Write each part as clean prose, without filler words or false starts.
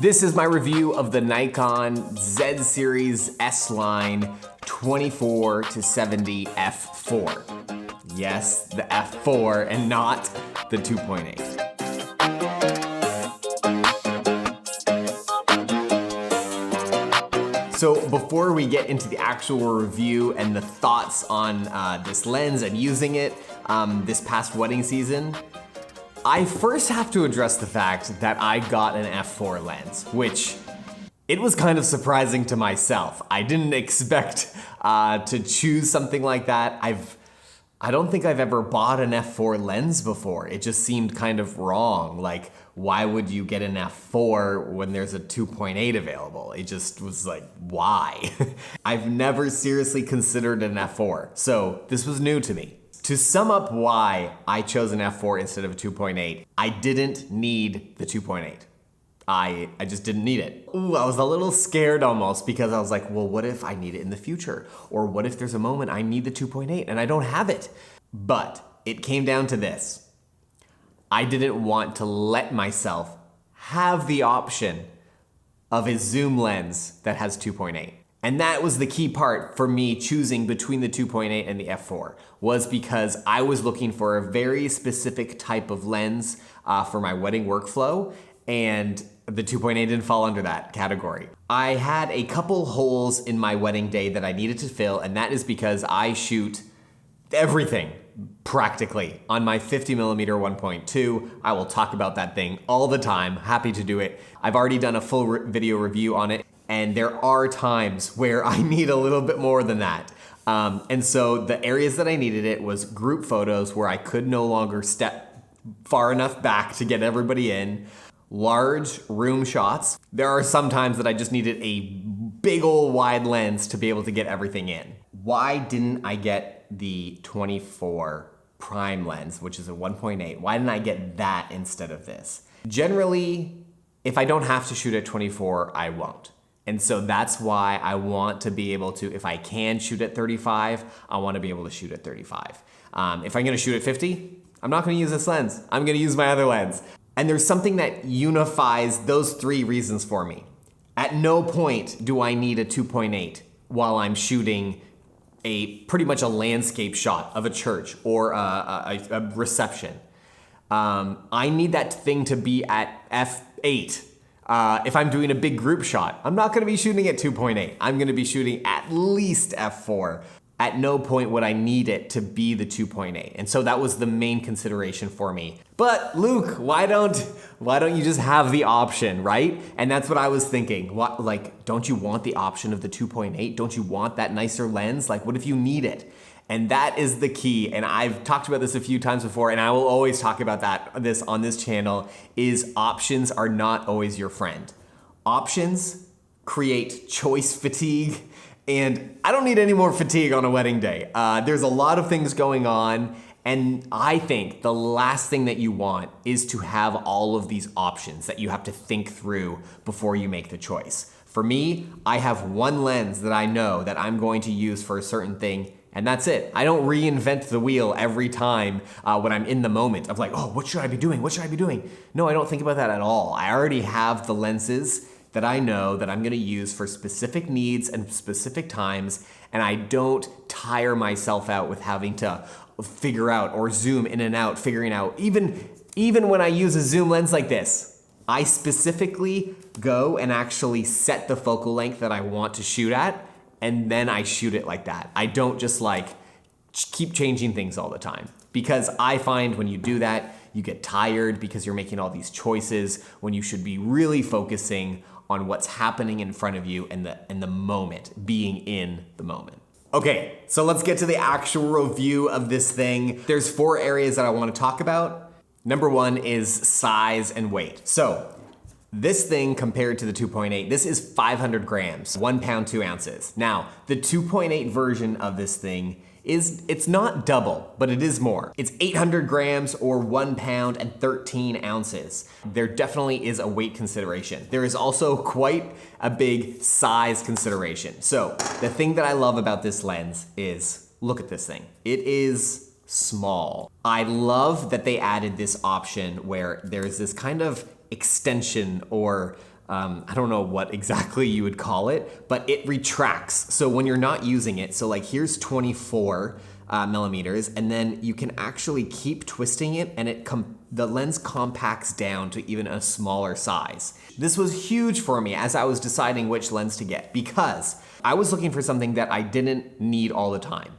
This is my review of the Nikon Z series S-Line 24 to 70 f4. Yes, the f4 and not the 2.8. So before we get into the actual review and the thoughts on this lens and using it this past wedding season, I first have to address the fact that I got an f4 lens, which it was kind of surprising to myself. I didn't expect to choose something like that. I don't think I've ever bought an f4 lens before. It just seemed kind of wrong. Like, why would you get an f4 when there's a 2.8 available? It just was like, why? I've never seriously considered an f4, so this was new to me. To sum up why I chose an f4 instead of a 2.8, I didn't need the 2.8. I just didn't need it. Ooh, I was a little scared almost because I was like, well, what if I need it in the future? Or what if there's a moment I need the 2.8 and I don't have it? But it came down to this. I didn't want to let myself have the option of a zoom lens that has 2.8. And that was the key part for me choosing between the 2.8 and the f4, was because I was looking for a very specific type of lens for my wedding workflow, and the 2.8 didn't fall under that category. I had a couple holes in my wedding day that I needed to fill, and that is because I shoot everything practically on my 50mm 1.2. I will talk about that thing all the time, happy to do it. I've already done a full video review on it, and there are times where I need a little bit more than that. And so the areas that I needed it was group photos where I could no longer step far enough back to get everybody in, large room shots. There are some times that I just needed a big old wide lens to be able to get everything in. Why didn't I get the 24 prime lens, which is a 1.8? Why didn't I get that instead of this? Generally, if I don't have to shoot at 24, I won't. And so that's why I want to be able to, if I can shoot at 35, I want to be able to shoot at 35. If I'm going to shoot at 50, I'm not going to use this lens. I'm going to use my other lens. And there's something that unifies those three reasons for me. At no point do I need a 2.8 while I'm shooting pretty much a landscape shot of a church or a reception. I need that thing to be at f8. If I'm doing a big group shot, I'm not gonna be shooting at 2.8. I'm gonna be shooting at least f4. At no point would I need it to be the 2.8. And so that was the main consideration for me. But Luke, why don't you just have the option, right? And that's what I was thinking. What, like, don't you want the option of the 2.8? Don't you want that nicer lens? Like, what if you need it? And that is the key, and I've talked about this a few times before, and I will always talk about this on this channel, is options are not always your friend. Options create choice fatigue, and I don't need any more fatigue on a wedding day. There's a lot of things going on, and I think the last thing that you want is to have all of these options that you have to think through before you make the choice. For me, I have one lens that I know that I'm going to use for a certain thing, and that's it. I don't reinvent the wheel every time when I'm in the moment of like, oh, what should I be doing? What should I be doing? No, I don't think about that at all. I already have the lenses that I know that I'm gonna use for specific needs and specific times, and I don't tire myself out with having to figure out or zoom in and out, figuring out. Even when I use a zoom lens like this, I specifically go and actually set the focal length that I want to shoot at, and then I shoot it like that. I don't just like keep changing things all the time, because I find when you do that, you get tired because you're making all these choices when you should be really focusing on what's happening in front of you and the moment, being in the moment. Okay, so let's get to the actual review of this thing. There's 4 areas that I want to talk about. Number 1 is size and weight. So this thing compared to the 2.8, this is 500 grams, 1 pound, 2 ounces. Now, the 2.8 version of this thing it's not double, but it is more. It's 800 grams or 1 pound and 13 ounces. There definitely is a weight consideration. There is also quite a big size consideration. So the thing that I love about this lens is, look at this thing. It is small. I love that they added this option where there's this kind of extension or I don't know what exactly you would call it, but it retracts. So when you're not using it, so like here's 24 millimeters, and then you can actually keep twisting it and the lens compacts down to even a smaller size. This was huge for me as I was deciding which lens to get, because I was looking for something that I didn't need all the time.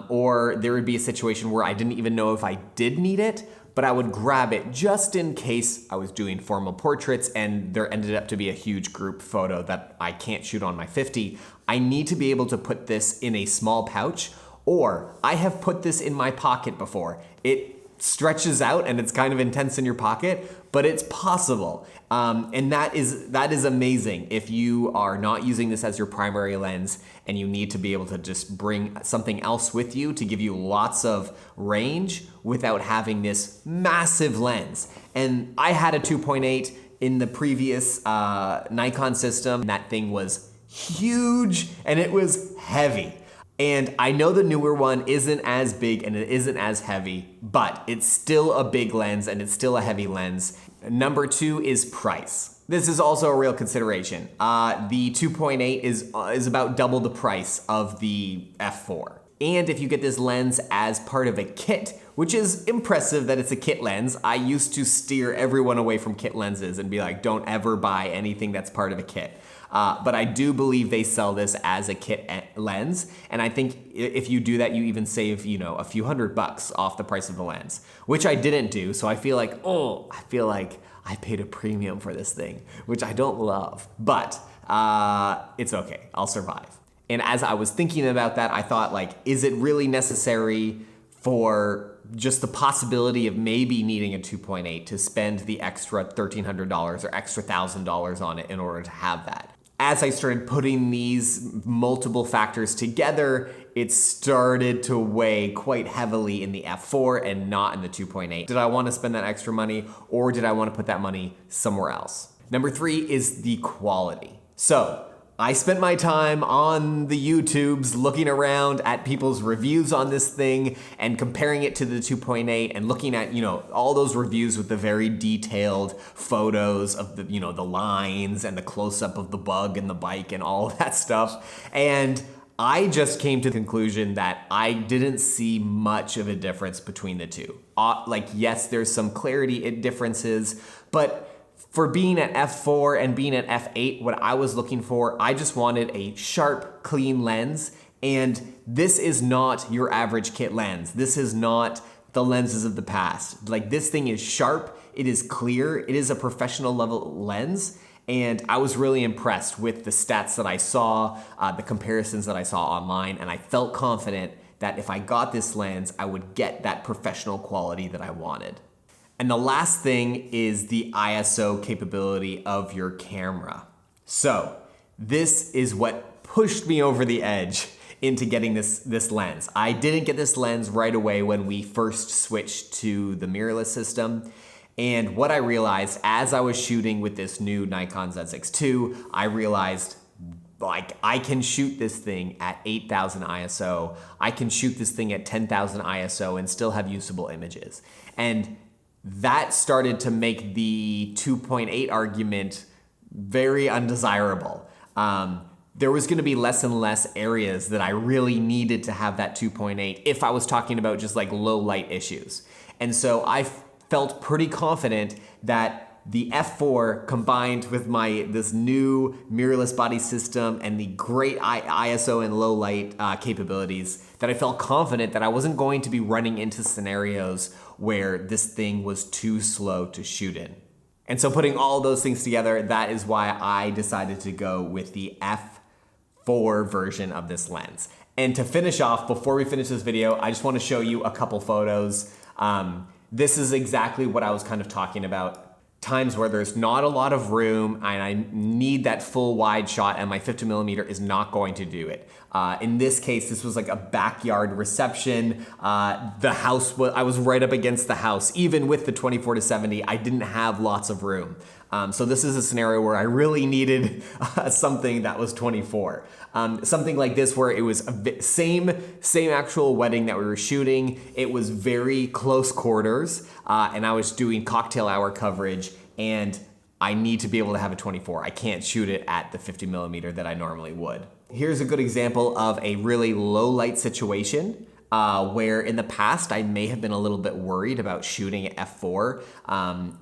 Or there would be a situation where I didn't even know if I did need it, but I would grab it just in case I was doing formal portraits and there ended up to be a huge group photo that I can't shoot on my 50. I need to be able to put this in a small pouch, or I have put this in my pocket before. It stretches out and it's kind of intense in your pocket, but it's possible. And that is amazing if you are not using this as your primary lens and you need to be able to just bring something else with you to give you lots of range without having this massive lens. And I had a 2.8 in the previous Nikon system. That thing was huge and it was heavy. And I know the newer one isn't as big and it isn't as heavy, but it's still a big lens and it's still a heavy lens. Number 2 is price. This is also a real consideration. The 2.8 is about double the price of the f4. And if you get this lens as part of a kit, which is impressive that it's a kit lens. I used to steer everyone away from kit lenses and be like, don't ever buy anything that's part of a kit. But I do believe they sell this as a kit lens. And I think if you do that, you even save, a few $100 off the price of the lens, which I didn't do. So I feel like I paid a premium for this thing, which I don't love, but it's okay, I'll survive. And as I was thinking about that, I thought is it really necessary for just the possibility of maybe needing a 2.8 to spend the extra $1,300 or extra $1,000 on it in order to have that? As I started putting these multiple factors together, it started to weigh quite heavily in the f4 and not in the 2.8. Did I want to spend that extra money, or did I want to put that money somewhere else? Number 3 is the quality. So I spent my time on the YouTubes looking around at people's reviews on this thing and comparing it to the 2.8 and looking at, all those reviews with the very detailed photos of the, the lines and the close-up of the bug and the bike and all of that stuff. And I just came to the conclusion that I didn't see much of a difference between the two. Yes, there's some clarity differences, but for being at f4 and being at f8, what I was looking for, I just wanted a sharp, clean lens. And this is not your average kit lens. This is not the lenses of the past. This thing is sharp, it is clear, it is a professional level lens. And I was really impressed with the stats that I saw, the comparisons that I saw online, and I felt confident that if I got this lens, I would get that professional quality that I wanted. And the last thing is the ISO capability of your camera. So this is what pushed me over the edge into getting this lens. I didn't get this lens right away when we first switched to the mirrorless system. And what I realized as I was shooting with this new Nikon Z6 II, I realized I can shoot this thing at 8,000 ISO. I can shoot this thing at 10,000 ISO and still have usable images. And that started to make the 2.8 argument very undesirable. There was gonna be less and less areas that I really needed to have that 2.8 if I was talking about just low light issues. And so I felt pretty confident that the f4 combined with this new mirrorless body system and the great ISO and low light capabilities, that I felt confident that I wasn't going to be running into scenarios where this thing was too slow to shoot in. And so putting all those things together, that is why I decided to go with the f4 version of this lens. And to finish off, before we finish this video, I just want to show you a couple photos. This is exactly what I was kind of talking about. Times where there's not a lot of room and I need that full wide shot and my 50mm is not going to do it. In this case, this was a backyard reception. The house, I was right up against the house. Even with the 24-70, I didn't have lots of room. So this is a scenario where I really needed something that was 24. Something like this where it was same actual wedding that we were shooting. It was very close quarters and I was doing cocktail hour coverage, and I need to be able to have a 24. I can't shoot it at the 50mm that I normally would. Here's a good example of a really low light situation where in the past I may have been a little bit worried about shooting at f4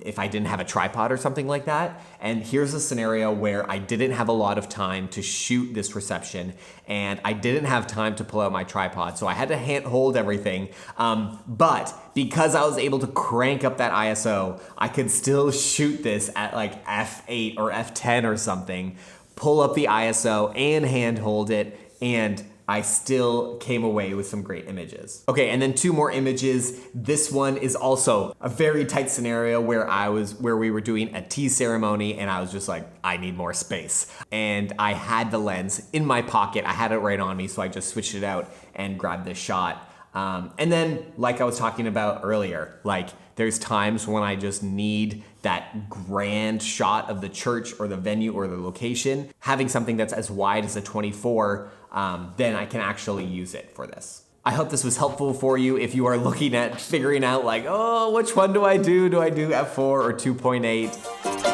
if I didn't have a tripod or something like that. And here's a scenario where I didn't have a lot of time to shoot this reception and I didn't have time to pull out my tripod, so I had to hand hold everything. But because I was able to crank up that ISO, I could still shoot this at like f8 or f10 or something, pull up the ISO and hand hold it, and I still came away with some great images. Okay, and then 2 more images. This one is also a very tight scenario where we were doing a tea ceremony and I was just like, I need more space. And I had the lens in my pocket. I had it right on me, so I just switched it out and grabbed this shot. And then, like I was talking about earlier, like there's times when I just need that grand shot of the church or the venue or the location. Having something that's as wide as a 24, then I can actually use it for this. I hope this was helpful for you if you are looking at figuring out like, oh, which one do I do? Do I do f4 or 2.8?